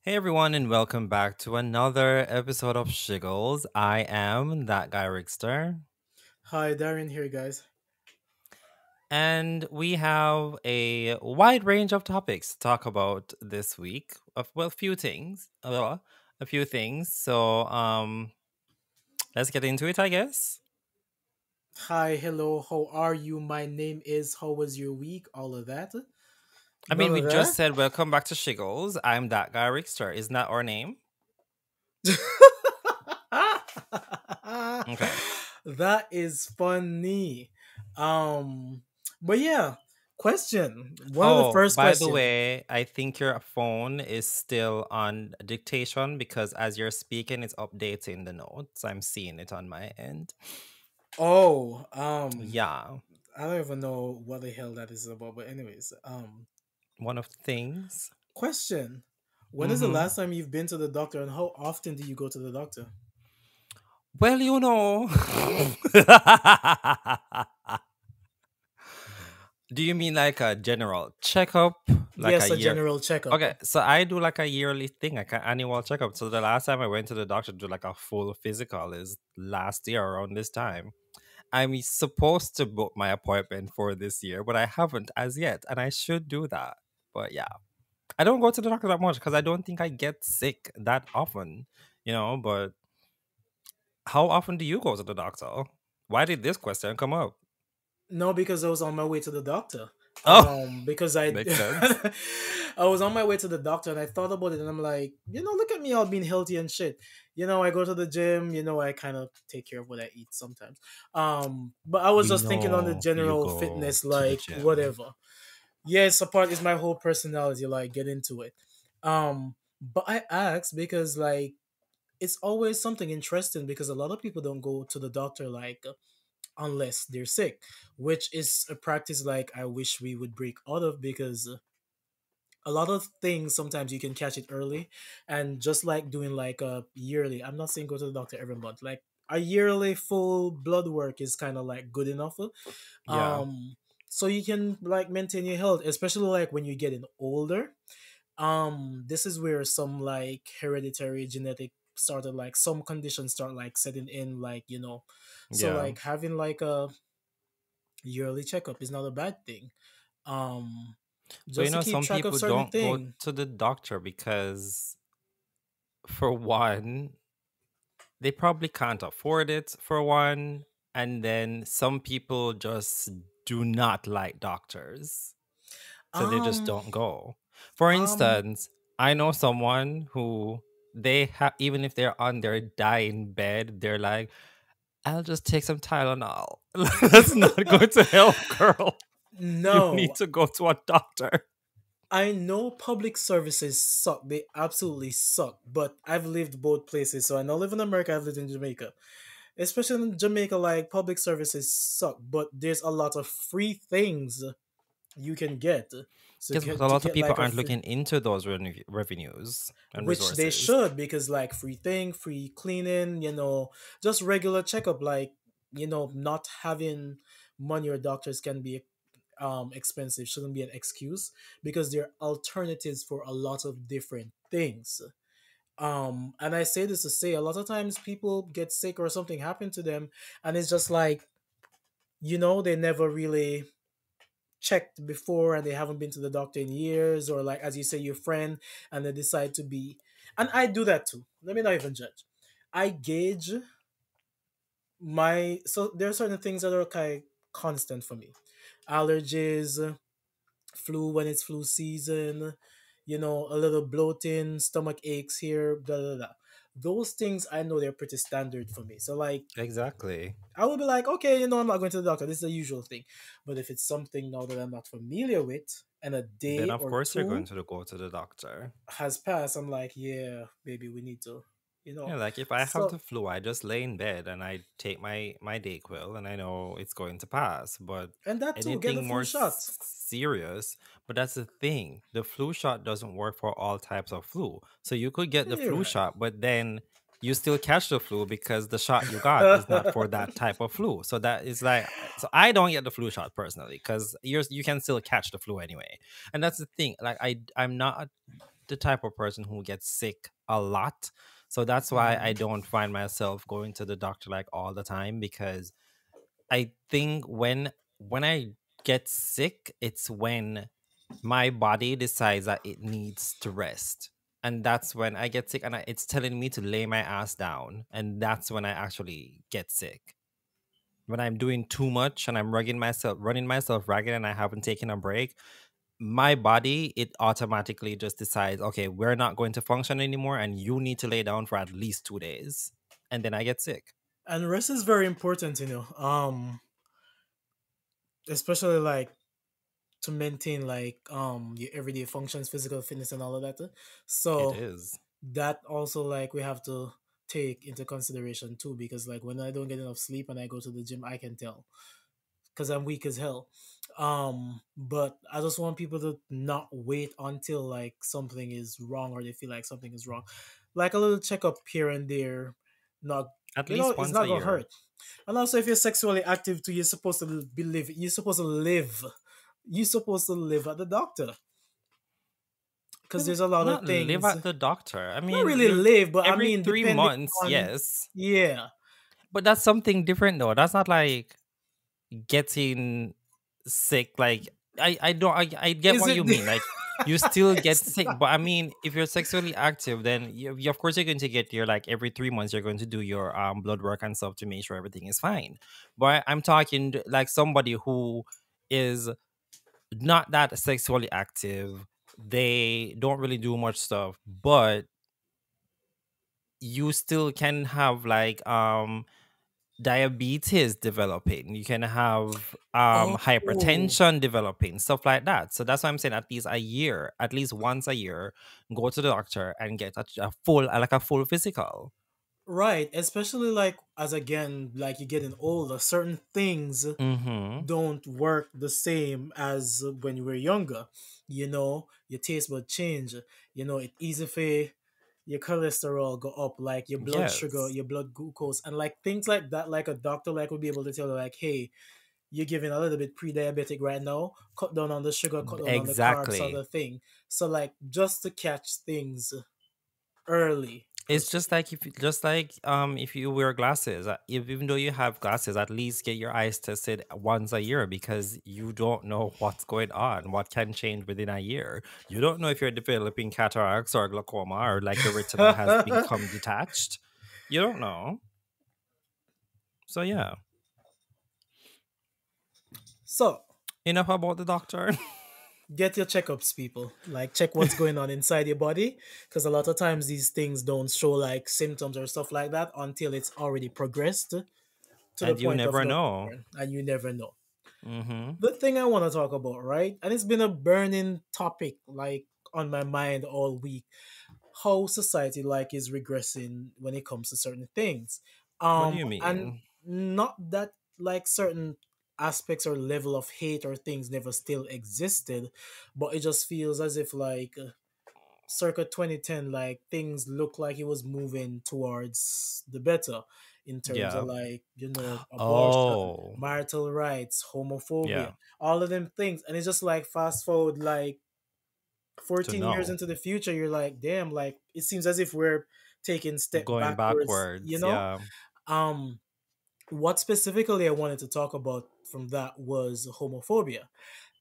Hey everyone, and welcome back to another episode of Shiggles. I am that guy Rickster, Hi, Darian here, guys. and we have a wide range of topics to talk about this week. Of well, few things, a few things. Let's get into it, I guess. Hi, hello, how are you? My name is, how was your week? All of that. I mean, None we of just that. said welcome back to Shiggles. I'm that guy Rickster. Isn't that our name? Okay. That is funny. Um, but yeah, question. One of the Oh, first by the question. way, I think your phone is still on dictation because as you're speaking, it's updating the notes. I'm seeing it on my end. Oh, Yeah, I don't even know what the hell that is about, but anyways, one of the things. question. When is the Hmm. last time you've been to the doctor and how often do you go to the doctor? Well, do you mean like a general checkup, like a Yes, a year? general checkup. Okay, so I do like a yearly thing, like an annual checkup. So the last time I went to the doctor to do like a full physical is last year around this time. I'm supposed to book my appointment for this year, but I haven't as yet, and I should do that. But yeah, I don't go to the doctor that much because I don't think I get sick that often, But how often do you go to the doctor? Why did this question come up? No, because I was on my way to the doctor. Oh, Because I makes sense. I was on my way to the doctor and I thought about it and I'm like, look at me all being healthy and shit. I go to the gym, I kind of take care of what I eat sometimes. But I was We just thinking on the know you general go fitness, to the like gym. whatever. Yes, a part is my whole personality, like get into it. But I asked because like it's always something interesting because a lot of people don't go to the doctor like unless they're sick, which is a practice like I wish we would break out of because a lot of things sometimes you can catch it early, and just like doing like a yearly. I'm not saying go to the doctor every month. Like a yearly full blood work is kind of like good enough. Yeah, So you can like maintain your health, especially like when you're getting older. This is where some like hereditary genetic started like some conditions start like setting in so yeah. like having like a yearly checkup is not a bad thing. Um, But just to keep some track of people certain don't go thing. to the doctor because, for one, they probably can't afford it for one, and then some people just do not like doctors, so they just Um, don't go. For um, instance, I know someone who they have, even if they're on their dying bed, they're like, I'll just take some Tylenol. That's not going to help, girl. You need no, to go to a doctor. I know public services suck. They absolutely suck. But I've lived both places, so I know I live in America. I've lived in Jamaica. Especially in Jamaica, like public services suck, but there's a lot of free things you can get. So Yes, but a to lot of get people like a aren't free, looking into those revenues and which they resources. should, because like free thing, free cleaning, just regular checkup, like not having money or doctors can be expensive shouldn't be an excuse because there are alternatives for a lot of different things. And I say this to say a lot of times people get sick or something happened to them, and it's just like they never really checked before and they haven't been to the doctor in years, or like as you say, your friend, and they decide to be. And I do that too. Let me not even judge. I gauge my, so there are certain things that are kind of constant for me: allergies, flu when it's flu season, a little bloating, stomach aches here, blah blah blah. Those things I know they're pretty standard for me. So like Exactly. I would be like, okay, I'm not going to the doctor. This is the usual thing. But if it's something now that I'm not familiar with, and a Then day of or course you're going two to go to the doctor. has passed, I'm like, yeah, baby, we need to, you Yeah, know. like if I have the So flu, I just lay in bed and I take my Dayquil and I know it's going to pass. But and that too, get the anything flu more shot. serious, but that's the thing. The flu shot doesn't work for all types of flu. So you could get the You're flu right. shot, but then you still catch the flu because the shot you got is not for that type of flu. So that is like, so I don't get the flu shot personally because you can still catch the flu anyway. And that's the thing. Like I'm not. the type of person who gets sick a lot. So that's why I Mhm. don't find myself going to the doctor like all the time, because I think when I get sick, it's when my body decides that it needs to rest. And that's when I get sick, and it's telling me to lay my ass down. And that's when I actually get sick. When I'm doing too much and I'm running myself ragged, and I haven't taken a break, my body, it automatically just decides, okay, we're not going to function anymore, and you need to lay down for at least 2 days. And then I get sick. And rest is very important, especially like to maintain like your everyday functions, physical fitness, and all of that. It So is. that also like we have to take into consideration too, because like when I don't get enough sleep and I go to the gym, I can tell because I'm weak as hell. But I just want people to not wait until like something is wrong or they feel like something is wrong. Like a little checkup here and there, not At least it's once not a gonna year. hurt. And also, if you're sexually active too, you're supposed to be live. You're supposed to live. You're supposed to live at the doctor because Yeah, there's a lot not of live things. at the doctor. I Not mean, really you're live, but I every mean, three depending months, on yes. yeah. But that's something different though. That's not like getting sick. Like I don't I get Is what it? you mean. Like you still get It's sick, not. but I mean, if you're sexually active, then of course you're going to get your, like, every 3 months you're going to do your blood work and stuff to make sure everything is fine. But I'm talking like somebody who is not that sexually active. They don't really do much stuff, but you still can have like diabetes developing, you can have Oh, hypertension developing, stuff like that. So that's why I'm saying at least a year, at least once a year, go to the doctor and get a full, like a full physical. right. Especially like as again, like you're getting older, certain things Mm-hmm. don't work the same as when you were younger. Your taste bud change. It easy for your cholesterol go up, like your blood sugar, Yes, your blood glucose, and like things like that. Like a doctor like would be able to tell you like, hey, you're giving a little bit pre-diabetic right now. Cut down on the sugar, cut down on the carbs, sort exactly. of thing. So like just to catch things early per It's se. just like if you wear glasses, even though you have glasses, at least get your eyes tested once a year, because you don't know what's going on, what can change within a year. You don't know if you're developing cataracts or glaucoma, or like your retina has become detached. You don't know. So yeah, So enough about the doctor. get your checkups, people. Like check what's going on inside your body, because a lot of times these things don't show like symptoms or stuff like that until it's already progressed to the And you point of never no know. return, and you never know. Mm-hmm. The thing I want to talk about, right? And it's been a burning topic like on my mind all week. How society like is regressing when it comes to certain things. What do you And mean? not that like certain aspects or level of hate or things never still existed, but it just feels as if like circa 2010 like things look like it was moving towards the better in terms of Yeah. like abortion, Oh, marital rights, homophobia, yeah. all of them things. And it's just like fast forward like To 14 years know. into the future, you're like, damn, like it seems as if we're taking step Going backwards, backwards. Yeah. um what specifically I wanted to talk about from that was homophobia.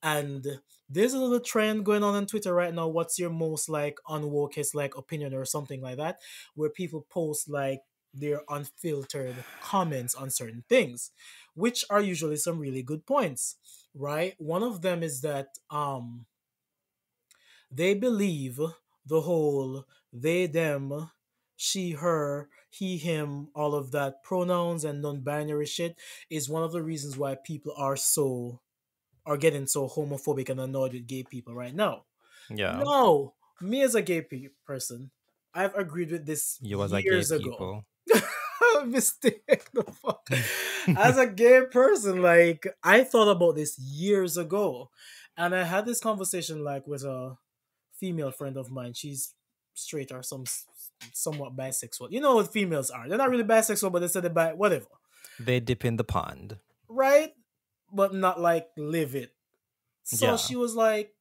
And there's a little trend going on Twitter right now. What's your most like unwokest like opinion or something like that, where people post like their unfiltered comments on certain things, which are usually some really good points, right? One of them is that they believe the whole they, them, she, her, he, him, all of that pronouns and non binary shit is one of the reasons why people are getting so homophobic and annoyed with gay people right now. Yeah. No, me as a gay person, I've agreed with this You was a gay years ago. people. Mistake the fuck. As a gay person, like I thought about this years ago, and I had this conversation like with a female friend of mine. She's straight or somewhat bisexual. You know what females are? They're not really bisexual, but they say they're whatever, They dip in the pond. right? But not like live it. So Yeah. she was like,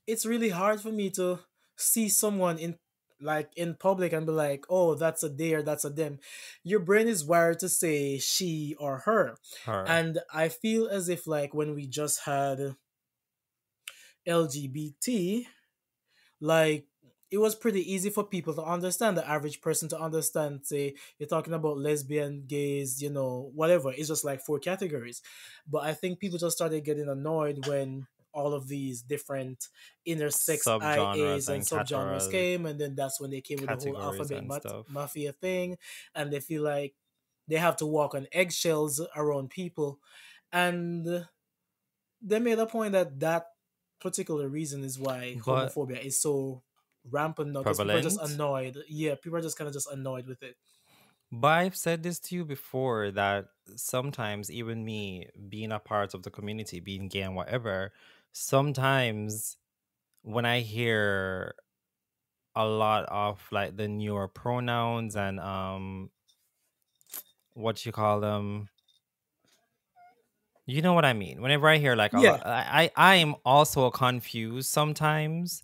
it's really hard for me to see someone in, like in public, and be like, oh, that's a they or that's a them, your brain is wired to say she or her. Her. And I feel as if, like, when we just had LGBT, like, it was pretty easy for people to understand, the average person to understand. Say you're talking about lesbian, gays, whatever. It's just like four categories. But I think people just started getting annoyed when all of these different intersex Subgenres IAs and and subgenres category came, and then that's when they came with the whole categories alphabet and stuff. mafia thing, and they feel like they have to walk on eggshells around people, and they made a point that that particular reason is why But homophobia is so rampant now, because people are just prevalent. annoyed. Yeah, people are just kind of just annoyed with it. But I've said this to you before that sometimes even me being a part of the community, being gay and whatever, sometimes when I hear a lot of like the newer pronouns and what you call them, you know what I mean. Whenever I hear like a lot, Yeah, I am also confused sometimes.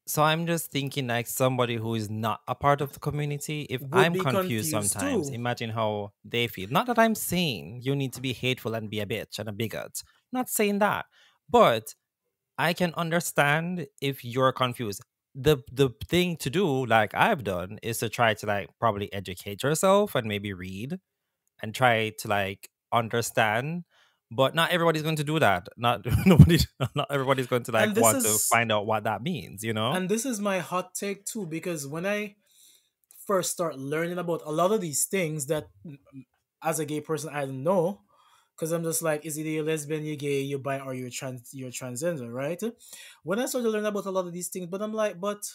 So I'm just thinking like somebody who is not a part of the community, if would I'm be confused confused sometimes, too. imagine how they feel. Not that I'm saying you need to be hateful and be a bitch and a bigot. Not saying that. But I can understand if you're confused. The thing to do, like I've done, is to try to like probably educate yourself and maybe read and try to like understand. But not everybody's going to do that. Not nobody. Not everybody's going to And like this want to is find out what that means. You know. and this is my hot take too, because when I first start learning about a lot of these things that, as a gay person, I don't know, because I'm just like, is either you're lesbian, you're gay, you're bi, or you're transgender, right? When I started learning about a lot of these things, but I'm like, but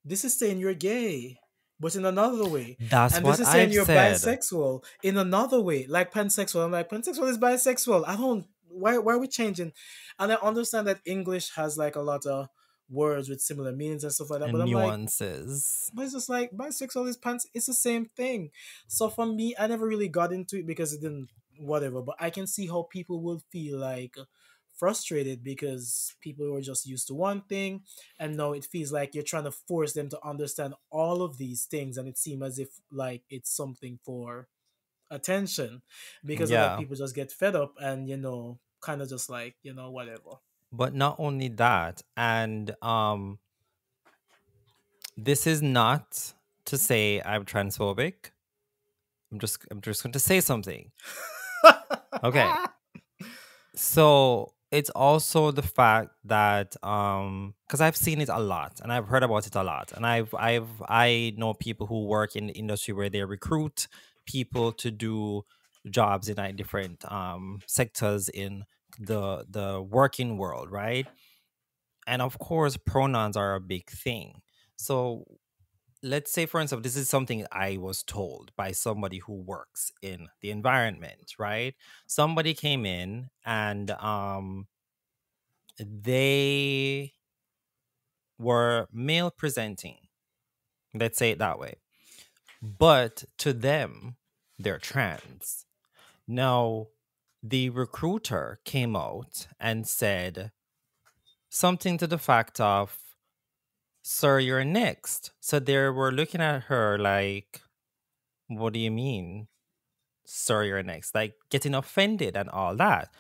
this is saying you're gay, but in another way. That's And this what is saying I've you're said. bisexual in another way, like pansexual. I'm like, pansexual is bisexual. I don't. Why are we changing? And I understand that English has like a lot of words with similar meanings and stuff like that. But And I'm like, nuances. but it's just like bisexual is pants. It's the same thing. So for me, I never really got into it because it didn't whatever. But I can see how people would feel like frustrated because people were just used to one thing, and now it feels like you're trying to force them to understand all of these things, and it seems as if like it's something for attention. Because of that, Yeah. people just get fed up and kind of just like whatever. But not only that, and this is not to say I'm transphobic. I'm just going to say something. Okay. So it's also the fact that because I've seen it a lot and I've heard about it a lot, and I know people who work in the industry where they recruit people to do jobs in like different sectors in the working world, right? And of course pronouns are a big thing. So let's say for instance, this is something I was told by somebody who works in the environment, right? Somebody came in and they were male presenting, let's say it that way, but to them they're trans. Now the recruiter came out and said something to the fact of, sir, you're next. So they were looking at her like, what do you mean, sir, you're next? Like getting offended and all that.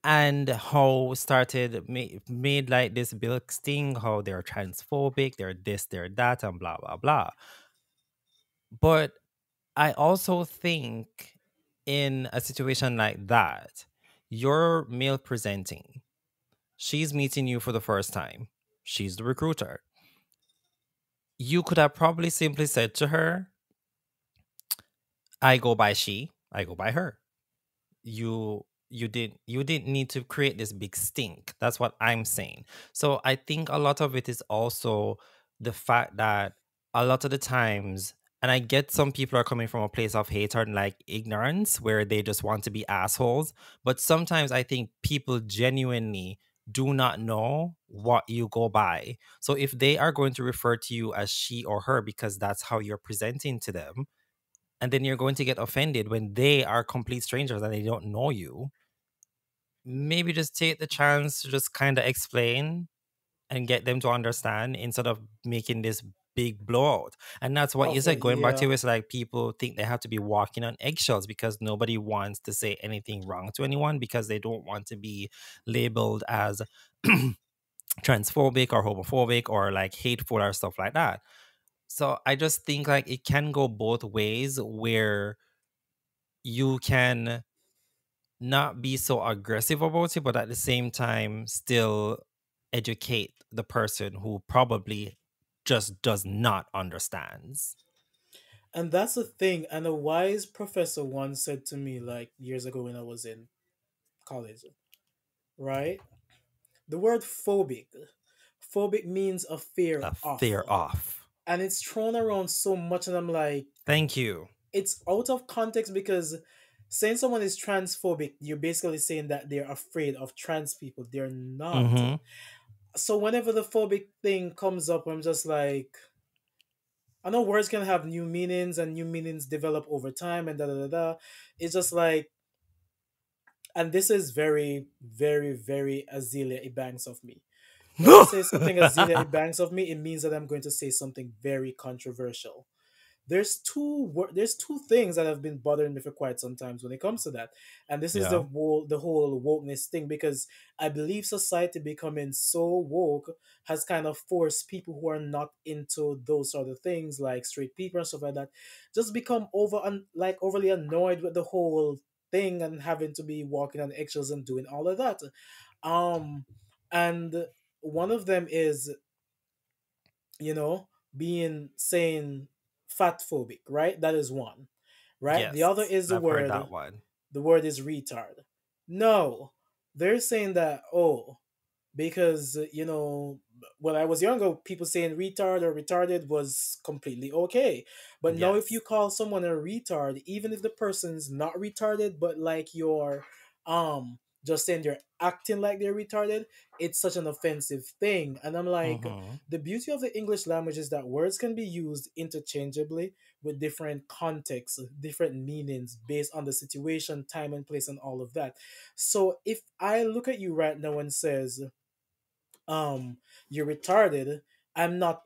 And how started made like this big sting, how they're transphobic, they're this, they're that, and blah, blah, blah. But I also think in a situation like that, you're male presenting, she's meeting you for the first time, she's the recruiter. You could have probably simply said to her, I go by she, I go by her. You didn't need to create this big stink. That's what I'm saying. So I think a lot of it is also the fact that a lot of the times, and I get some people are coming from a place of hate or like ignorance where they just want to be assholes, but sometimes I think people genuinely do not know what you go by. So if they are going to refer to you as she or her because that's how you're presenting to them, and then you're going to get offended when they are complete strangers and they don't know you, maybe just take the chance to just kind of explain and get them to understand instead of making this big blowout. And that's what you Of said. it, Going back yeah. to it, it's like people think they have to be walking on eggshells because nobody wants to say anything wrong to anyone because they don't want to be labeled as transphobic or homophobic or like hateful or stuff like that. So I just think like it can go both ways where you can not be so aggressive about it, but at the same time still educate the person who probably just does not understands. And that's the thing. And a wise professor once said to me, like years ago when I was in college, right? The word phobic. Phobic means a fear A of. fear off. And it's thrown around so much, and I'm like, Thank you. it's out of context because saying someone is transphobic, you're basically saying that they're afraid of trans people. They're not. Mm-hmm. So whenever the phobic thing comes up, I'm just like, I know words can have new meanings and new meanings develop over time and da da da da. It's just like, and this is very, very, very Azealia Ebanks of me. When I say something Azealia Ebanks of me, it means that I'm going to say something very controversial. There's two things that have been bothering me for quite some times when it comes to that, and this is Yeah. the whole wokeness thing, because I believe society becoming so woke has kind of forced people who are not into those sort of things, like straight people and stuff like that, just become like overly annoyed with the whole thing and having to be walking on eggshells and doing all of that. um and one of them is, you know, being saying fat phobic, right? That is one, right? The other Yes, is I've heard that one. the word is retard. No, they're saying that, oh, because when I was younger, people saying retard or retarded was completely okay. But now, if you Yes. call someone a retard, even if the person's not retarded, but like you're just saying they're acting like they're retarded, it's such an offensive thing. And I'm like, Mm-hmm. the beauty of the English language is that words can be used interchangeably with different contexts, different meanings based on the situation, time and place, and all of that. So if I look at you right now and says, you're retarded, I'm not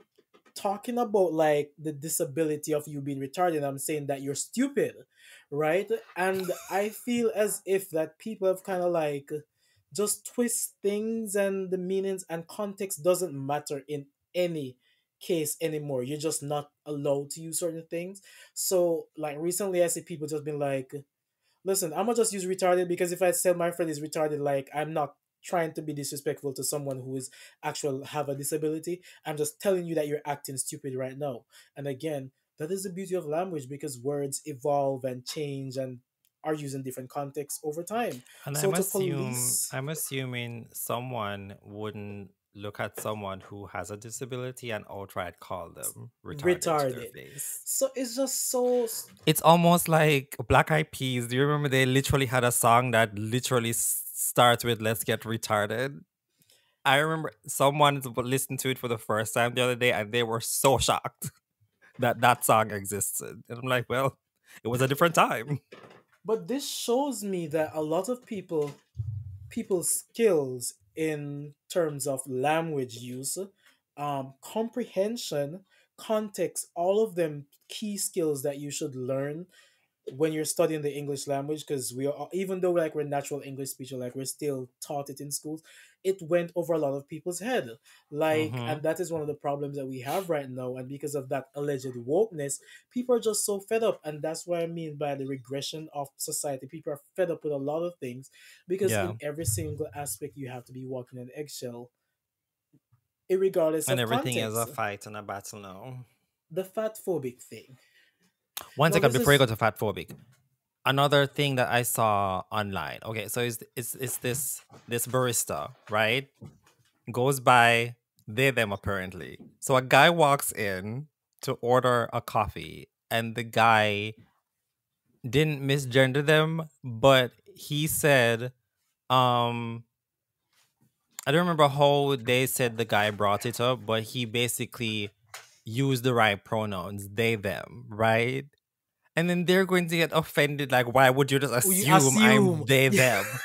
talking about like the disability of you being retarded. I'm saying that you're stupid, right? And I feel as if that people have kind of like just twist things, and the meanings and context doesn't matter in any case anymore. You're just not allowed to use certain things. So like recently I see people just been like, listen, I'm gonna just use retarded because if I tell my friend is retarded, like I'm not trying to be disrespectful to someone who is actual have a disability. I'm just telling you that you're acting stupid right now. And again, that is the beauty of language, because words evolve and change and are used in different contexts over time. And So to police I'm assuming someone wouldn't look at someone who has a disability and outright call them retarded to their retarded. face. So it's just so It's almost like Black Eyed Peas. Do you remember they literally had a song that literally starts with "Let's get retarded"? I remember someone listened to it for the first time the other day, and they were so shocked that that song existed. And I'm like, well, it was a different time. but this shows me that a lot of people's skills in terms of language use, comprehension, context, all of them key skills that you should learn when you're studying the English language, because we are, even though like we're natural English speaker, like we're still taught it in schools, it went over a lot of people's head. Like, Hmm. and that is one of the problems that we have right now. And because of that alleged wokeness, people are just so fed up. And that's what I mean by the regression of society. People are fed up with a lot of things because Yeah. in every single aspect you have to be walking an eggshell, regardless And of everything is a context. fight and a battle now. The fat phobic thing. One Now second this before you is go to fat phobic. Another thing that I saw online. Okay, so it's this barista, right? Goes by they them apparently. So a guy walks in to order a coffee, and the guy didn't misgender them, but he said, um, I don't remember how they said the guy brought it up, but he basically used the right pronouns, they them, right? And then they're going to get offended, like, why would you just you assume I'm assume. they them?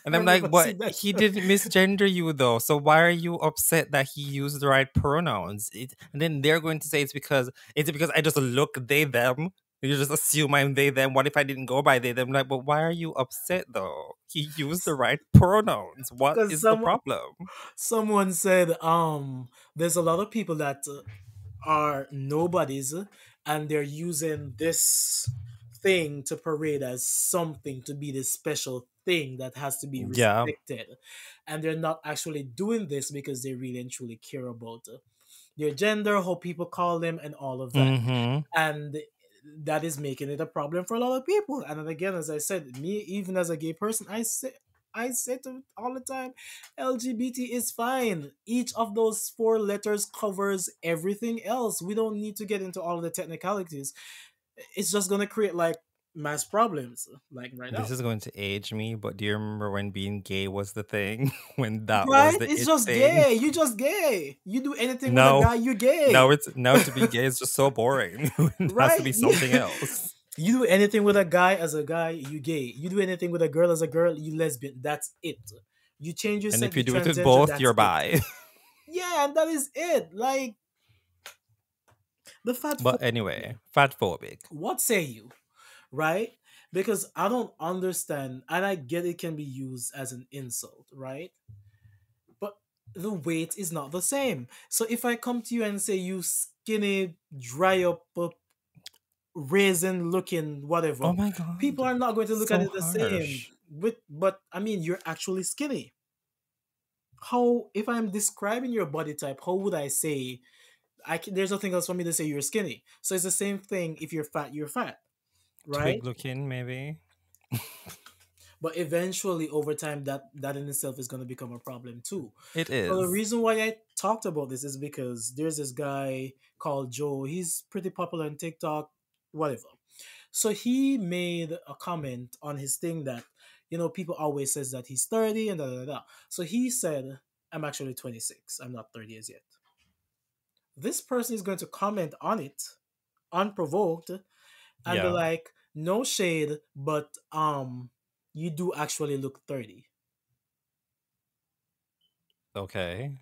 And I've I'm like, never but seen that. he didn't misgender you though. So why are you upset that he used the right pronouns? And then they're going to say it's because I just look they them. You just assume I'm they them. What if I didn't go by they them? Like, but why are you upset though? He used the right pronouns. What Because is the problem? someone said there's a lot of people that are nobodies and they're using this thing to parade as something to be this special thing that has to be Yeah. respected, and they're not actually doing this because they really and truly care about their gender, how people call them, and all of that. Mm-hmm. And that is making it a problem for a lot of people. And then again, as I said, me even as a gay person, I say to all the time, LGBT is fine. Each of those four letters covers everything else. We don't need to get into all of the technicalities. It's just gonna create like mass problems, like right This now. is going to age me, but do you remember when being gay was the thing? When that was Right? the It's it just thing? gay. You just gay. You do anything with a No. guy, you gay. Now to be gay is just so boring. It has to Right? be something else. You do anything with a guy as a guy, you gay. You do anything with a girl as a girl, you lesbian. That's it. You change your And sex, if you you do it with transgender, both, that's you're it. bi. Yeah, and that is it. Like the fat But phobic. anyway, fat phobic. What say you? Right? Because I don't understand, and I get it can be used as an insult, right? But the weight is not the same. So if I come to you and say you skinny, dry up, raisin looking, Oh whatever, my people god. are not going to look at So it the same. harsh. But I mean, you're actually skinny. How, if I'm describing your body type, how would I say there's nothing else for me to say you're skinny? So it's the same thing. If you're fat, right? Twig looking, maybe. But eventually, over time, that in itself is going to become a problem too. It So the is. reason why I talked about this is because there's this guy called Joe. He's pretty popular on TikTok, whatever. So he made a comment on his thing that, people always says that he's 30 and da da da. Da. So he said, I'm actually 26. I'm not 30 as yet. This person is going to comment on it unprovoked and be Yeah. like, no shade, but you do actually look 30. Okay.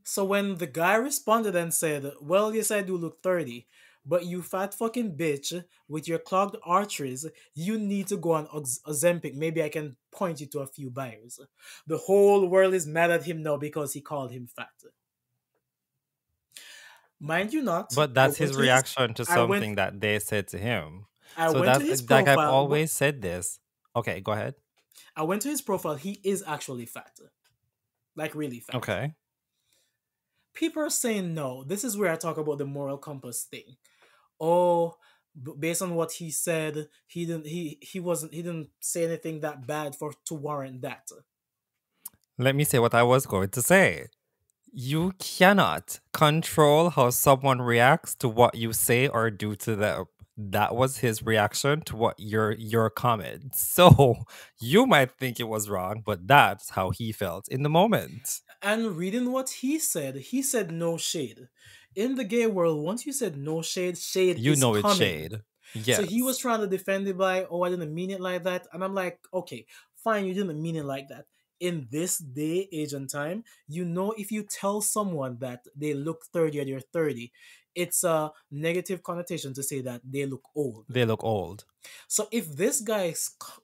So when the guy responded and said, well, yes, I do look 30, but you fat fucking bitch with your clogged arteries, you need to go on Ozempic. Maybe I can point you to a few buyers. The whole world is mad at him now because he called him fat. Mind you not, But I that's went his to his reaction to I went something that they said to him. I So went to that's his like I've profile. always said this. Okay, go ahead. I went to his profile. He is actually fat. Like really fat. Okay. People are saying no. This is where I talk about the moral compass thing. Oh, based on what he said, he didn't say anything that bad for to warrant that. Let me say what I was going to say. You cannot control how someone reacts to what you say or do to them. That was his reaction to what your comment. So you might think it was wrong, but that's how he felt in the moment. And reading what he said no shade. In the gay world, once you said no shade, shade You is know it's coming. shade. So he Yes. was trying to defend it by, oh, I didn't mean it like that. And I'm like, okay, fine, you didn't mean it like that. In this day, age, and time, if you tell someone that they look 30 and you're 30, it's a negative connotation to say that they look old. They look old. So if this guy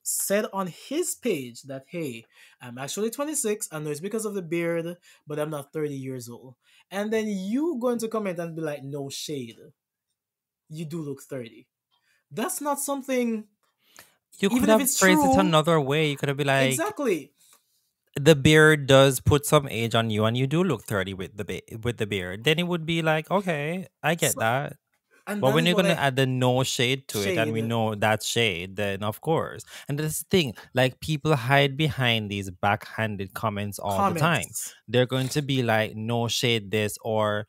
said on his page that, hey, I'm actually 26, I know it's because of the beard, but I'm not 30 years old. And then you going to comment and be like, no shade, you do look 30. That's not something, You could even if have it's phrased it true, another way. You could have been like, exactly. the beard does put some age on you and you do look 30 with with the beard. Then it would be like, okay, I get So, that. and But that when is you're what gonna I add the no shade to it, and we shade know that's shade, then of course. And that's the thing, like people hide behind these backhanded comments all the time. comments, They're going to be like, no shade this, or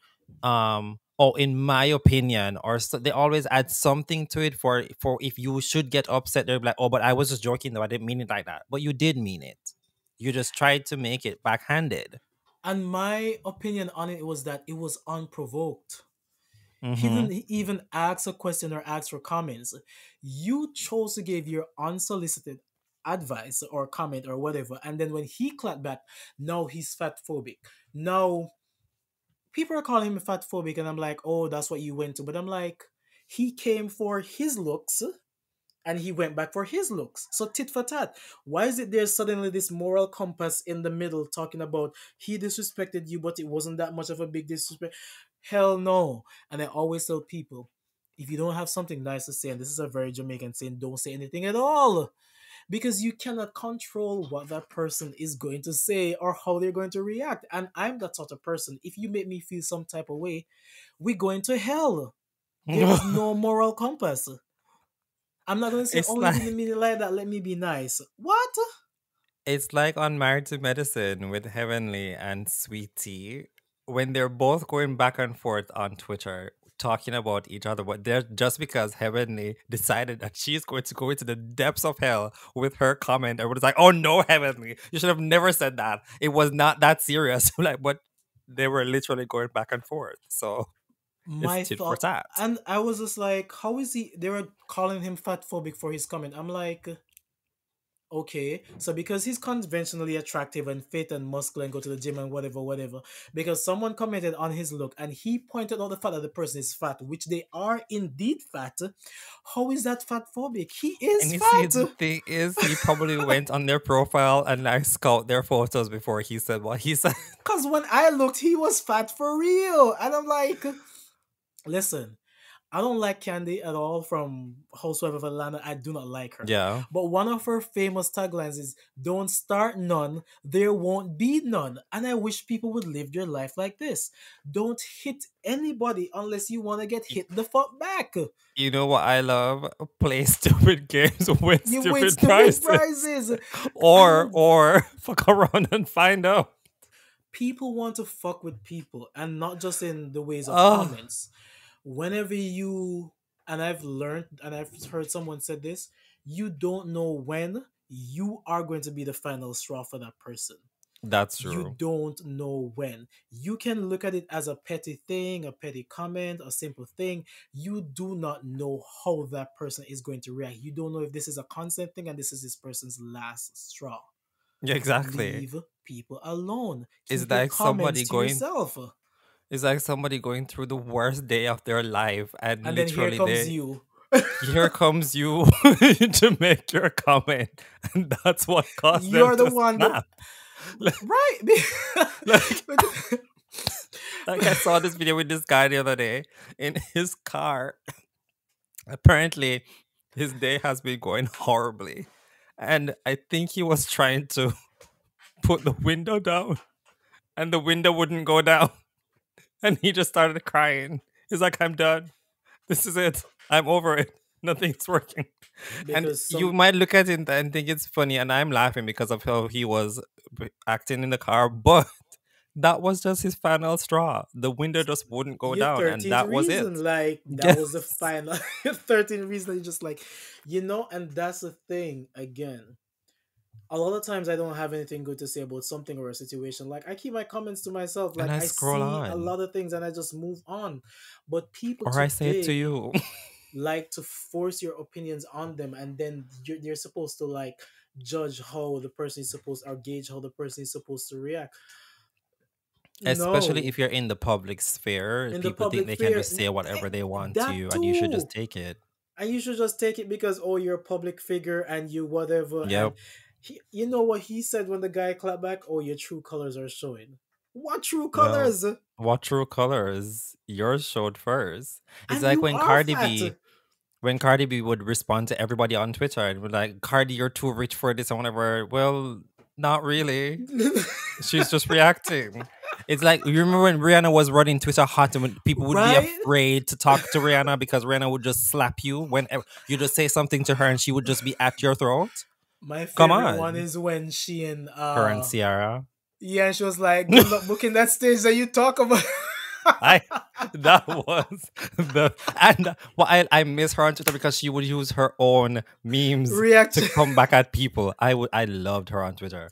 oh, in my opinion, or so they always add something to it for if you should get upset, they're like, oh, but I was just joking though, I didn't mean it like that. But you did mean it. You just tried to make it backhanded. and my opinion on it was that it was unprovoked. He Mm-hmm. didn't even ask a question or ask for comments. You chose to give your unsolicited. advice or comment or whatever, and then when he clapped back, now he's fat phobic. Now people are calling him fat phobic, and I'm like, oh, that's what you went to. But I'm like, he came for his looks and he went back for his looks. So tit for tat. Why is it there's suddenly this moral compass in the middle talking about he disrespected you, but it wasn't that much of a big disrespect? Hell no. And I always tell people, if you don't have something nice to say, and this is a very Jamaican saying, don't say anything at all. Because you cannot control what that person is going to say or how they're going to react. And I'm that sort of person. If you make me feel some type of way, we're going to hell. There is no moral compass. I'm not gonna say, It's "Oh, you like didn't mean it like that. Let me be nice." What? it's like on Married to Medicine with Heavenly and Sweetie when they're both going back and forth on Twitter talking about each other, but they're just because Heavenly decided that she's going to go into the depths of hell with her comment. Everyone's like, "Oh no, Heavenly, you should have never said that. It was not that serious." Like, but they were literally going back and forth. So it's My tit for thought, tat. and I was just like, "How is he?" They were calling him fat phobic for his comment. I'm like, okay, so because he's conventionally attractive and fit and muscular and go to the gym and whatever, whatever, because someone commented on his look and he pointed out the fact that the person is fat, which they are indeed fat. How is that fat phobic? He And is you see, fat. the thing is, he probably went on their profile and like scout their photos before he said what he said. Because when I looked, he was fat for real. And I'm like, listen, I don't like Candy at all from Housewife of Atlanta. I do not like her. Yeah, But one of her famous taglines is, "Don't start none, there won't be none." And I wish people would live their life like this. Don't hit anybody unless you want to get hit the fuck back. you know what I love? Play stupid games, win You win stupid stupid prizes, prizes. or And or fuck around and find out. people want to fuck with people, and not just in the ways of Oh, comments. Whenever you, and I've learned and I've heard someone said this, you don't know when you are going to be the final straw for that person. that's You true. don't know when. You can look at it as a petty thing, a petty comment, a simple thing. You do not know how that person is going to react. You don't know if this is a constant thing and this is this person's last straw. Yeah, exactly. Leave people alone. It's Keep your like comments somebody to going. yourself. It's like somebody going through the worst day of their life, and And then here literally comes they you. here comes you to make your comment, and that's what caused them You're the to one that, snap. Like, right. like, like I saw this video with this guy the other day in his car. Apparently, his day has been going horribly, and I think he was trying to put the window down, and the window wouldn't go down, and he just started crying. He's like, "I'm done. This is it. I'm over it. Nothing's working." And Because you some, might look at it and think it's funny, and I'm laughing because of how he was acting in the car, but that was just his final straw. The window just wouldn't go your down, and 13th that was it. reason, like that was the Yes. final 13th reason. You just like, and that's the thing again. A lot of times I don't have anything good to say about something or a situation. Like I keep my comments to myself. And Like I I scroll see a on, lot of things and I just move on. But people or I say it to today you. like to force your opinions on them, and then they're supposed to like judge how the person is supposed, or gauge how the person is supposed to react. Especially No, if you're in the public sphere, in the people think public they can sphere, just say whatever they want to that you, and you should just too. take it. And you should just take it because, oh, you're a public figure and you whatever. And Yep. you know what he said when the guy clapped back? Oh, your true colors are showing. What true Well, colors? what true colors? Yours showed first. It's And like you when are Cardi fat. B when Cardi B would respond to everybody on Twitter and would like, "Cardi, you're too rich for this," and whatever. Well, not really. She's just reacting. It's like, you remember when Rihanna was running Twitter hot and when people would be Right? afraid to talk to Rihanna because Rihanna would just slap you whenever you just say something to her and she would just be at your throat. My Come favorite one on. is when she and Her and Ciara. yeah, she was like, "Good luck booking that stage that you talk about." I that was the and well, I miss her on Twitter because she would use her own memes React. to come back at people. I loved her on Twitter.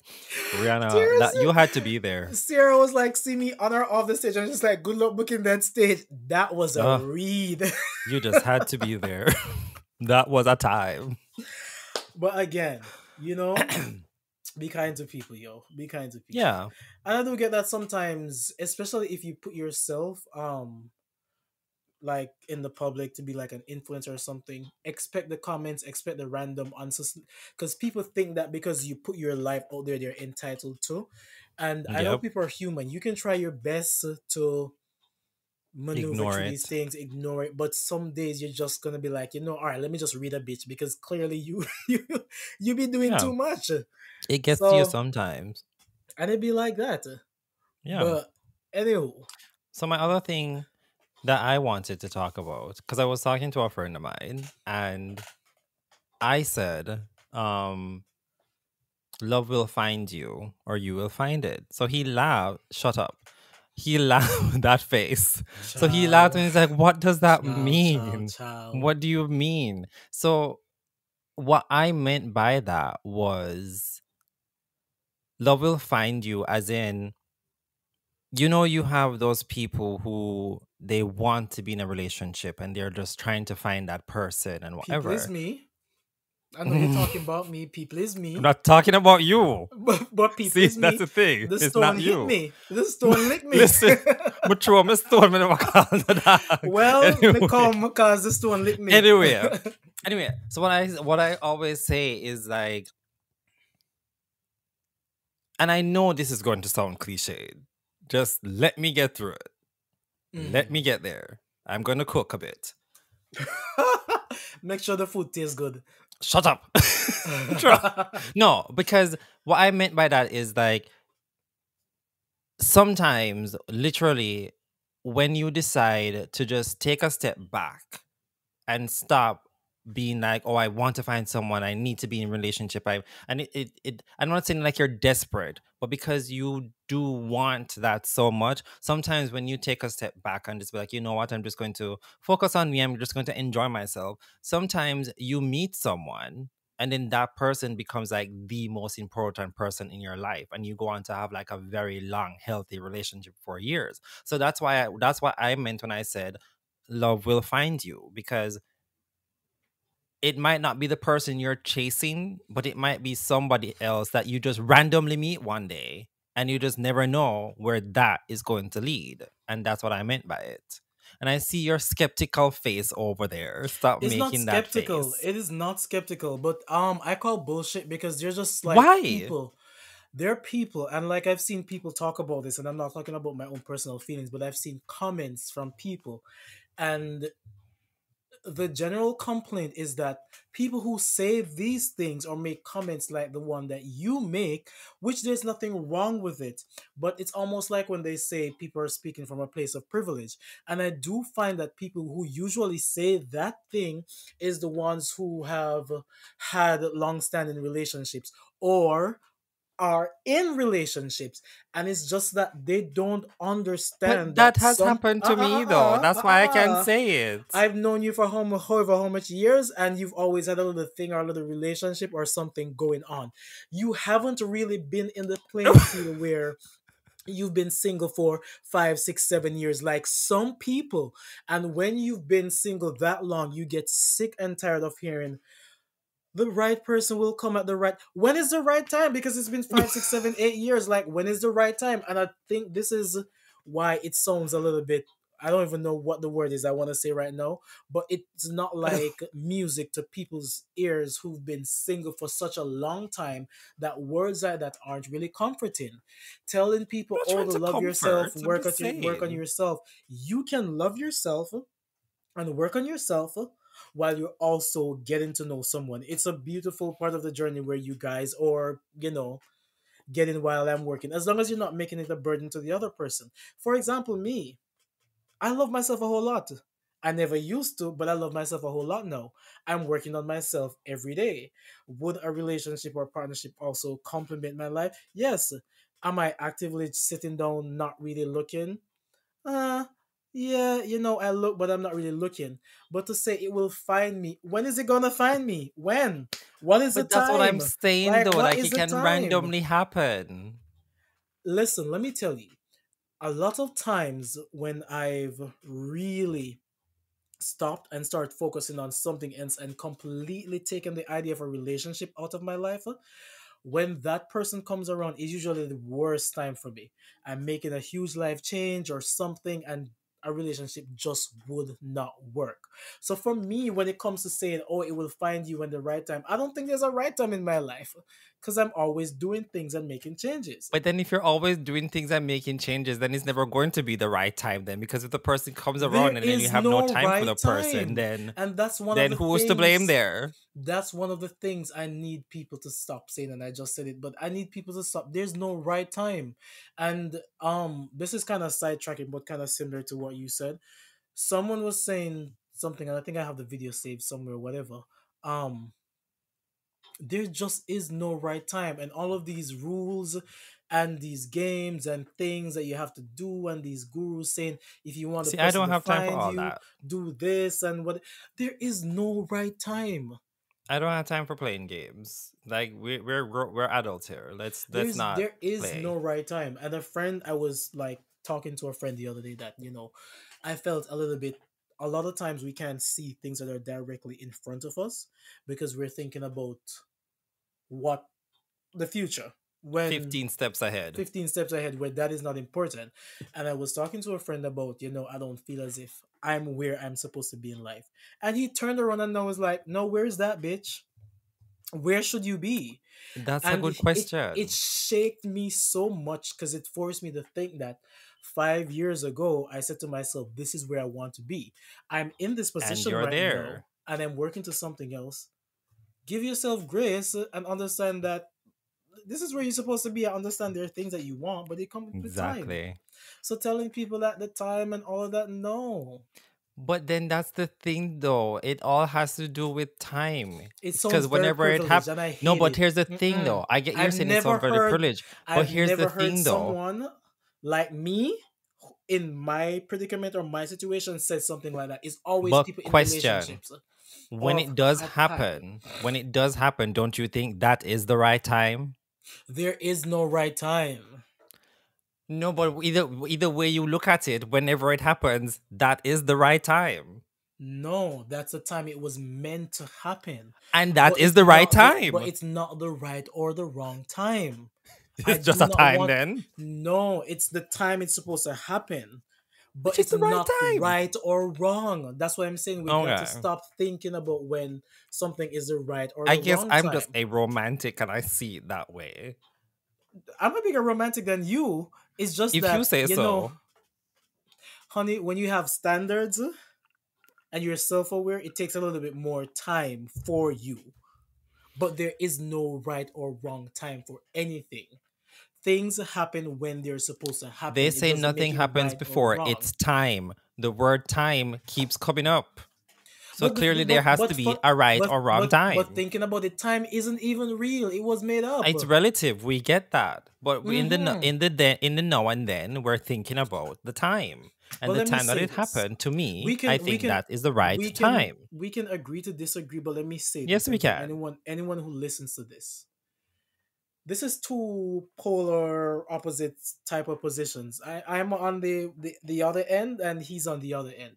Rihanna, Tears. that you had to be there. Sarah was like, "See me on or off the stage." I'm just like, "Good luck booking that stage." That was a Ugh, read. you just had to be there. That was a time. But again, You know, be kind to people, yo. Be kind to people. Yeah. And I do get that sometimes, especially if you put yourself like in the public to be like an influencer or something, expect the comments, expect the random answers, because people think that because you put your life out there they're entitled to. And I know Yep. people are human. You can try your best to maneuver Ignore through these it. things, ignore it, but some days you're just gonna be like, all right, let me just read a bit because clearly you be doing Yeah. too much. It gets to you So, sometimes. and it be like that. Yeah. But anywho. So my other thing that I wanted to talk about, because I was talking to a friend of mine and I said, love will find you or you will find it. So he laughed, shut up. He laughed that face. So he laughed Ciao. and he's like, what does that Ciao, ciao, mean? ciao. What do you mean? So what I meant by that was love will find you, as in, you have those people who they want to be in a relationship and they're just trying to find that person and People is whatever. me. I know you're I'm talking about me. People is me. not talking about you. But people See, is that's me. the thing. The It's stone not hit you. me. The stone licked me. Listen, mature, Miss Stone, me never call the dog. Well, me Anyway, come because the stone licked me. anyway, anyway. So what I always say is like, and I know this is going to sound cliched. Just let me get through it. Let Mhm. me get there. I'm gonna cook a bit. Make sure the food tastes good. Shut up. No, because what I meant by that is like sometimes, literally, when you decide to just take a step back and stop being like, oh, I want to find someone, I need to be in a relationship. I'm not saying like you're desperate, but because you do want that so much, sometimes when you take a step back and just be like, you know what, I'm just going to focus on me, I'm just going to enjoy myself. Sometimes you meet someone and then that person becomes like the most important person in your life and you go on to have like a very long healthy relationship for years. So that's what I meant when I said love will find you, because it might not be the person you're chasing, but it might be somebody else that you just randomly meet one day and you just never know where that is going to lead. And that's what I meant by it. And I see your skeptical face over there. Stop It's not making that skeptical. face. It is not skeptical, but I call bullshit because they're just like Why? people. They're people, and like I've seen people talk about this, and I'm not talking about my own personal feelings, but I've seen comments from people, and the general complaint is that people who say these things or make comments like the one that you make, which there's nothing wrong with it, but it's almost like when they say people are speaking from a place of privilege. And I do find that people who usually say that thing is the ones who have had long-standing relationships or are in relationships, and it's just that they don't understand But that that has happened to me though. That's why I can say it. I've known you for however how much years, and you've always had a little thing or a little relationship or something going on. You haven't really been in the playing field where you've been single for 5, 6, 7 years like some people. And when you've been single that long, you get sick and tired of hearing the right person will come at the right. When is the right time? Because it's been 5, 6, 7, 8 years. Like, when is the right time? And I think this is why it sounds a little bit, I don't even know what the word is I want to say right now, but it's not like music to people's ears who've been single for such a long time, that words like that aren't really comforting. Telling I'm people, not oh, trying to to love yourself, comfort. I'm just work on saying. yourself. You can love yourself and work on yourself while you're also getting to know someone. It's a beautiful part of the journey where you guys, or getting while I'm working, as long as you're not making it a burden to the other person. For example, me, I love myself a whole lot. I never used to, but I love myself a whole lot now. I'm working on myself every day. Would a relationship or partnership also complement my life? Yes. Am I actively sitting down, not really looking? uh yeah, I look, but I'm not really looking. But to say it will find me, when is it gonna find me? When? What is the But that's what I'm time? saying Like, though. what Like is it the can time? randomly happen. Listen, let me tell you, a lot of times when I've really stopped and started focusing on something else and completely taken the idea of a relationship out of my life, when that person comes around is usually the worst time for me. I'm making a huge life change or something, and a relationship just would not work. So for me, when it comes to saying, oh, it will find you when the right time, I don't think there's a right time in my life, because I'm always doing things and making changes. But then if you're always doing things and making changes, then it's never going to be the right time then. Because if the person comes There around and then you is have no no time for right the person, time. then And that's one of then the who's to blame things. there? That's one of the things I need people to stop saying, and I just said it, but I need people to stop. There's no right time. And this is kind of sidetracking, but kind of similar to what you said. Someone was saying something, and I think I have the video saved somewhere, whatever. Um, there just is no right time, and all of these rules and these games and things that you have to do, and these gurus saying if you want the See, I person don't to have time for find all you, that. do this and what. There is no right time. I don't have time for playing games. Like we're adults here. Let's not There is no play. right time. And a friend, I was like talking to a friend the other day that, I felt a little bit, a lot of times we can't see things that are directly in front of us because we're thinking about what the future, when 15 steps ahead. 15 steps ahead, where that is not important. And I was talking to a friend about, I don't feel as if I'm where I'm supposed to be in life. And he turned around and I was like, no, where's that, bitch? Where should you be? That's a And good it question. shaked me so much because it forced me to think that 5 years ago I said to myself, this is where I want to be. I'm in this And position you're right now there. and I'm working to something else. Give yourself grace and understand that this is where you're supposed to be. I understand there are things that you want, but they come with time. Exactly. So telling people that the time and all of that, no. But then that's the thing though. It all has to do with time. It sounds Because very whenever it privileged happens, and I no, hate but it. here's the thing Mm-mm. though. I get you're saying it sounds very privileged. But I've here's the never heard thing though. someone like me in my predicament or my situation said something like that. It's always But people in question, relationships when or it have does had had. happen, don't you think that is the right time? There is no right time. No, but either way you look at it, whenever it happens, that is the right time. No, that's the time it was meant to happen. And that is the right But time. it's not the right or the wrong time. I It's just do a not time want. then. No, it's the time it's supposed to happen, but Which is it's the right not time. right or wrong. That's why I'm saying we got to Okay. stop thinking about when something is the right or I the guess wrong I'm just time. a romantic and I see it that way. I'm a bigger romantic than you. It's just If you that, say so. honey, when you have standards and you're self-aware, it takes a little bit more time for you. But there is no right or wrong time for anything. Things happen when they're supposed to They happen. It say doesn't make nothing it happens right or before it's wrong. time. The word time keeps coming up. So But clearly there has to be a right or wrong but time. thinking about it, time isn't even real. It was made up. It's relative. We get that. But in the Hmm. in the now and then we're thinking about the time. And But the let me time that say it this: happened to me, we I can we think can that is the right we can time. we can agree to disagree. But let me say Yes, this, we and for can. anyone who listens to this, this is two polar opposite type of positions. I'm on the other end, and he's on the other end.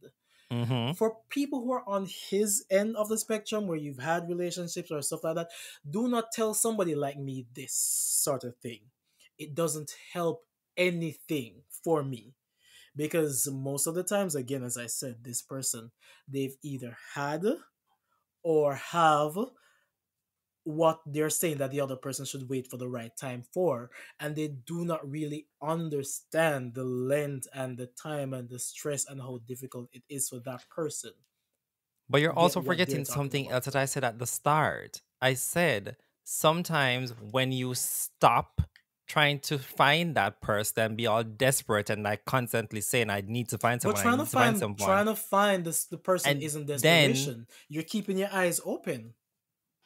Mm-hmm. For people who are on his end of the spectrum where you've had relationships or stuff like that, do not tell somebody like me this sort of thing. It doesn't help anything for me because most of the times, again, as I said, this person, they've either had or have what they're saying that the other person should wait for the right time for, and they do not really understand the length and the time and the stress and how difficult it is for that person But to you're get also what they're forgetting talking something about. else that I said at the start. I said sometimes when you stop trying to find that person, be all desperate and like constantly saying, I need to find But someone, I need to find someone. trying to find this the person And isn't then desperation. You're keeping your eyes open.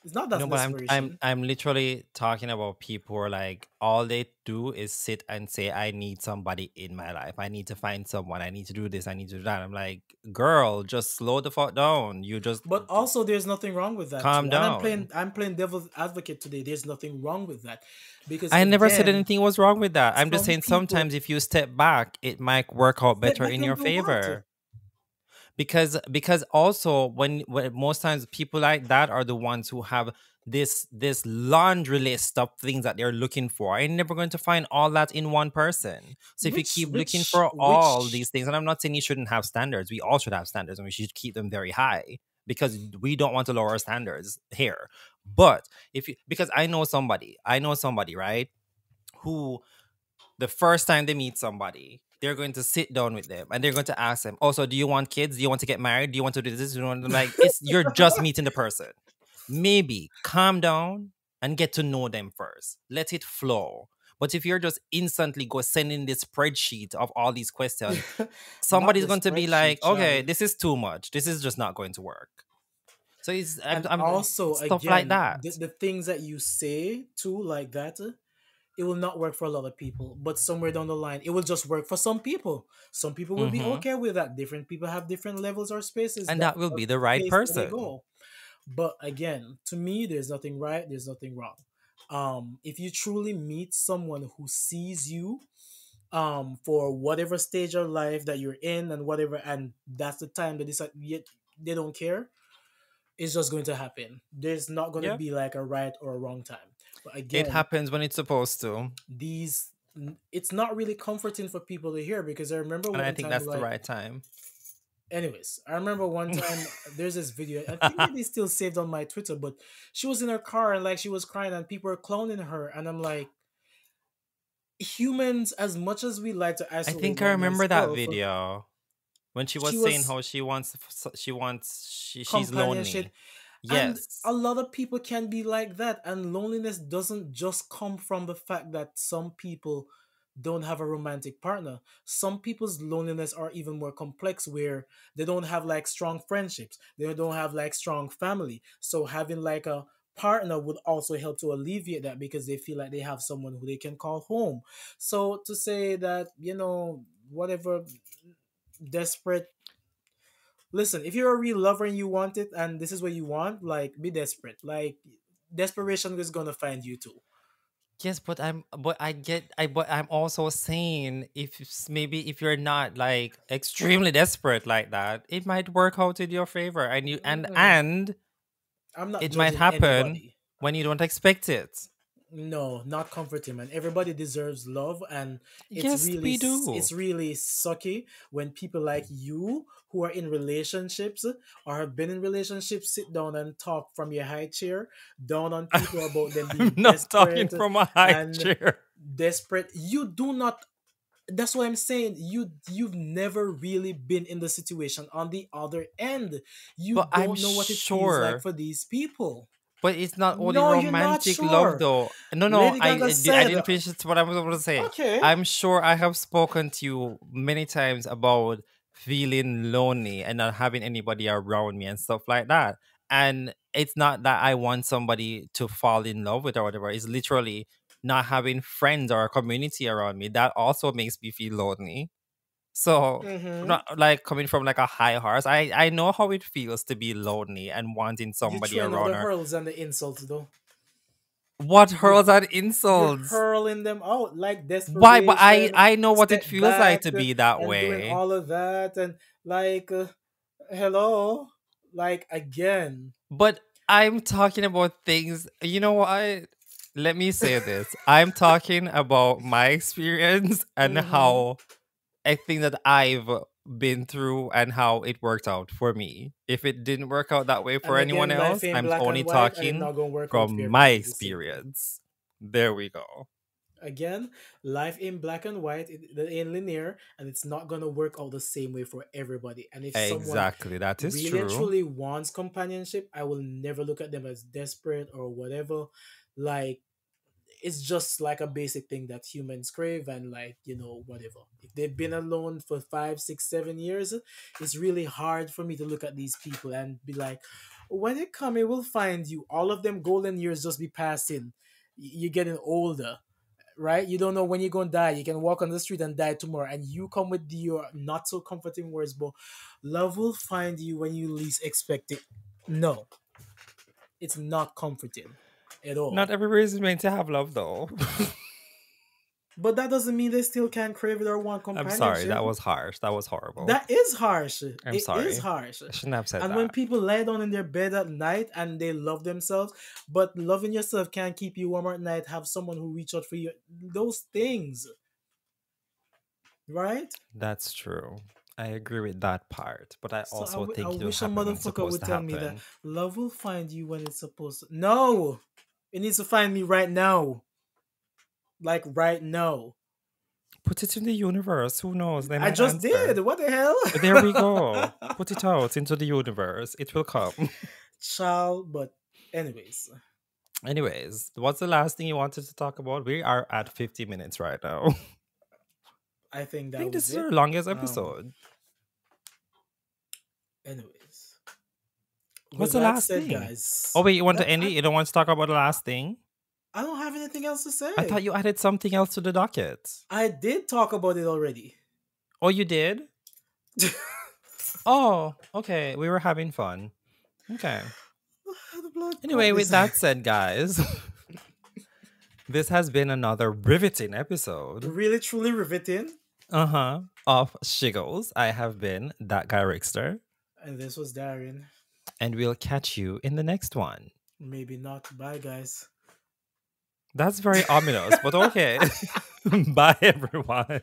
It's not no, that but desperation. I'm literally talking about people who are like all they do is sit and say, I need somebody in my life. I need to find someone. I need to do this. I need to do that. I'm like, girl, just slow the fuck down. You just But also there's nothing wrong with that calm too. And down. I'm playing devil's advocate today. There's nothing wrong with that. Because I never said again, anything was wrong with that. I'm just some saying people sometimes if you step back, it might work out step better back in and your do what? favor. because also when most times people like that are the ones who have this laundry list of things that they're looking for. I'm never going to find all that in one person. So if you which keep looking which for all which these things, and I'm not saying you shouldn't have standards, we all should have standards and we should keep them very high because we don't want to lower our standards here. But if you, because I know somebody, right, who the first time they meet somebody, they're going to sit down with them and they're going to ask them, also, do you want kids? Do you want to get married? Do you want to do this? Do you want to, like, it's you're just meeting the person. Maybe calm down and get to know them first. Let it flow. But if you're just instantly go sending this spreadsheet of all these questions, not somebody's the going to be like, spreadsheet, okay, child. this is too much. This is just not going to work. So And I'm also, stuff like again, that. the things that you say too, like that, it will not work for a lot of people. But somewhere down the line, it will just work for some people. Some people will be Hmm. okay with that. Different people have different levels or spaces And that that will of be the right pace that they person. go. But again, to me, there's nothing right, there's nothing wrong. If you truly meet someone who sees you for whatever stage of life that you're in and whatever, and that's the time they decide yet they don't care, it's just going to happen. There's not going to Yeah. be like a right or a wrong time. But It again, happens when it's supposed to. these it's not really comforting for people to hear, because I remember And I one think time, that's the like, right time. anyways, I remember one time there's this video, I think maybe it's still saved on my Twitter, but she was in her car and like she was crying and people were clowning her, and I'm like, humans, as much as we like to I isolate think I one remember that oneself, video when she she was saying was how she's companionship. lonely. And Yes. a lot of people can be like that. And loneliness doesn't just come from the fact that some people don't have a romantic partner. Some people's loneliness are even more complex, where they don't have like strong friendships, they don't have like strong family. So having like a partner would also help to alleviate that, because they feel like they have someone who they can call home. So to say that, whatever, desperate, listen, if you're a real lover and you want it and this is what you want, like, be desperate. Like, desperation is gonna find you too. Yes, but I'm also saying maybe if you're not like extremely desperate like that, it might work out in your favor and you Mm-mm. and I'm not it might judging happen anybody. when you don't expect it. No, not comforting, man. Everybody deserves love, and Yes, we do. it's really sucky when people like you who are in relationships or have been in relationships sit down and talk from your high chair down on people about them I'm being not talking desperate from a high and chair. desperate. You do not, that's what I'm saying. You've never really been in the situation on the other end. You But I'm don't know what it feels like sure. for these people. But it's not only No, you're not romantic love, sure. though. No, no, Lady Gaga I said, didn't finish it, what I was going to say. okay. I'm sure I have spoken to you many times about feeling lonely and not having anybody around me and stuff like that. And it's not that I want somebody to fall in love with or whatever. It's literally not having friends or a community around me. That also makes me feel lonely. So, Mm-hmm. not like coming from like a high horse. I know how it feels to be lonely and wanting You somebody train all around the her. hurls and the insults, though. What You hurls and you're insults? hurling them out like Why? But desperation, I know what it step feels like back, to be that and doing way. all of that, and like, hello, like, again. But I'm talking about things. You know what? Let me say this. I'm talking about my experience and Mm-hmm. how I think that I've been through and how it worked out for me. If it didn't work out that way for And anyone again, life else, ain't I'm black only and white, and it's talking not gonna work out for from my everybody the same way. experience. There we go. Again, life ain't black and white, it ain't linear, and it's not gonna work out the same way for everybody. And if someone Exactly. That is really and true. truly wants companionship, I will never look at them as desperate or whatever. Like, it's just like a basic thing that humans crave, and like, whatever. If they've been alone for 5, 6, 7 years, it's really hard for me to look at these people and be like, when it come, it will find you. All of them golden years just be passing. You're getting older, right? You don't know when you're gonna die. You can walk on the street and die tomorrow, and you come with your not so comforting words, but love will find you when you least expect it. No, it's not comforting at Not all. everybody is meant to have love, though. But that doesn't mean they still can't crave it or want I'm sorry. companionship. That was harsh. That was horrible. That is harsh. I'm It is sorry. harsh. I shouldn't have said And when that. people lie down in their bed at night and they love themselves, but loving yourself can't keep you warm at night, have someone who reach out for you. Those things, right? That's true. I agree with that part, but I So also I think it will wish a happen when it's motherfucker supposed would to tell me that happen. love will find you when it's supposed to. No, it needs to find me right now, like right now. Put it in the universe. Who knows? They I might just did. answer. What the hell? There we go. Put it out into the universe. It will come. Child, but anyways, Anyways, what's the last thing you wanted to talk about? We are at 50 minutes right now. I I think that think this was is our it. longest Um, episode. anyways, What's with the that last said, thing? Oh guys, wait, you want to that's end it? You don't want to talk about the last thing? I don't have anything else to I thought say. you added something else to the docket. I did talk about it already. Oh, you did? Oh, okay. We were having fun. Okay. The blood clot Anyway, with this. that said, guys, this has been another riveting episode. Really, truly riveting. Of Shiggles. I have been that guy Rickster, And this was Darian. and we'll catch you in the next one. Maybe not. Bye, guys. That's very ominous, but okay. Bye, everyone.